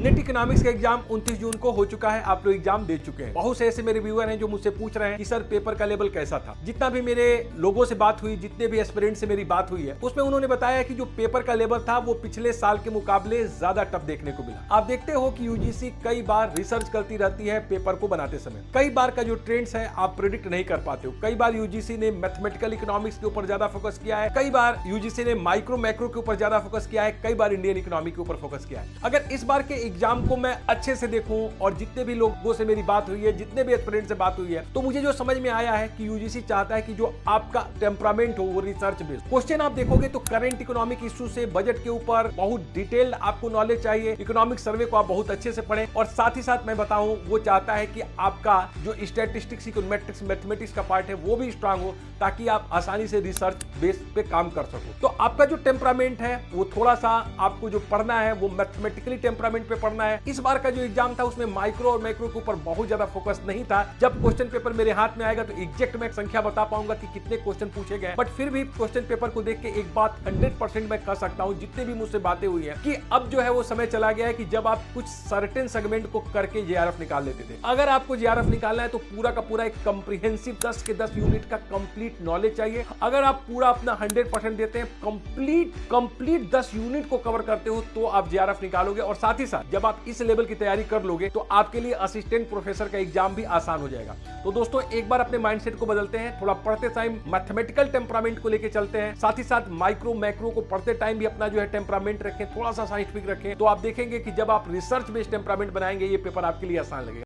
NEET economics का exam 29 जून को हो चुका है। आप लोग एग्जाम दे चुके हैं। बहुत से ऐसे मेरे व्यूअर हैं जो मुझसे पूछ रहे हैं कि सर पेपर का लेवल कैसा था। जितना भी मेरे लोगों से बात हुई, जितने भी एस्पिरेंट से मेरी बात हुई है, उसमें उन्होंने बताया कि जो पेपर का लेवल था वो पिछले साल के मुकाबले ज्यादा टफ देखने को मिला। आप देखते हो कि यूजीसी कई बार रिसर्च करती रहती है पेपर को बनाते समय। कई बार का जो ट्रेंड्स है आप प्रेडिक्ट नहीं कर पाते हो। कई बार यूजीसी ने मैथमेटिकल इकोनॉमिक्स के ऊपर ज्यादा फोकस किया है, कई बार यूजीसी ने माइक्रो मैक्रो के ऊपर ज्यादा फोकस किया है, कई बार इंडियन इकोनॉमी के ऊपर फोकस किया है। अगर इस बार के एग्जाम को मैं अच्छे से देखूं और जितने भी लोगों से मेरी बात हुई है, जितने भी एस्पिरेंट से बात हुई है, तो मुझे जो समझ में आया है कि यूजीसी चाहता है कि जो आपका टेम्परामेंट हो वो रिसर्च बेस्ड। क्वेश्चन आप देखोगे तो करंट इकोनॉमिक इशू से बजट के ऊपर बहुत डिटेल्ड आपको नॉलेज चाहिए। इकोनॉमिक सर्वे को आप बहुत अच्छे से पढ़ें और साथ ही साथ मैं बताऊं वो चाहता है कि आपका जो स्टैटिस्टिक्स, इकोनोमेट्रिक्स, मैथमेटिक्स का पार्ट है वो भी स्ट्रांग हो ताकि आप आसानी से रिसर्च बेस पे काम कर सको। तो आपका जो टेम्परामेंट है वो थोड़ा सा आपको जो पढ़ना है वो मैथमेटिकली टेम्परामेंट पे पढ़ना है। इस बार का जो एग्जाम था उसमें माइक्रो और मैक्रो के ऊपर बहुत ज्यादा फोकस नहीं था। जब क्वेश्चन पेपर मेरे हाथ में आएगा तो एग्जैक्ट मैं संख्या बता पाऊंगा कि कितने क्वेश्चन पूछे गए। बट फिर भी क्वेश्चन पेपर को देख के एक बात 100% मैं कह सकता हूं, जितने भी मुझसे बातें हुई है, कि अब जो है वो समय चला गया है कि जब आप कुछ सर्टेन सेगमेंट को करके जेआरएफ निकाल लेते थे। अगर आपको जेआरएफ निकालना है तो पूरा का पूरा एक कंप्रिहेंसिव 10 के 10 यूनिट का कंप्लीट नॉलेज चाहिए। अगर आप पूरा अपना 100% देते हैं, कंप्लीट 10 यूनिट को कवर करते हो, तो आप जेआरएफ निकालोगे। और साथ ही साथ जब आप इस लेवल की तैयारी कर लोगे तो आपके लिए असिस्टेंट प्रोफेसर का एग्जाम भी आसान हो जाएगा। तो दोस्तों एक बार अपने माइंडसेट को बदलते हैं, थोड़ा पढ़ते टाइम मैथमेटिकल टेम्परामेंट को लेके चलते हैं, साथ ही साथ माइक्रो मैक्रो को पढ़ते टाइम भी अपना जो है टेम्परामेंट रखें, थोड़ा सा साइंटिफिक रखें, तो आप देखेंगे कि जब आप रिसर्च बेस्ड टेम्परामेंट बनाएंगे ये पेपर आपके लिए आसान लगेगा।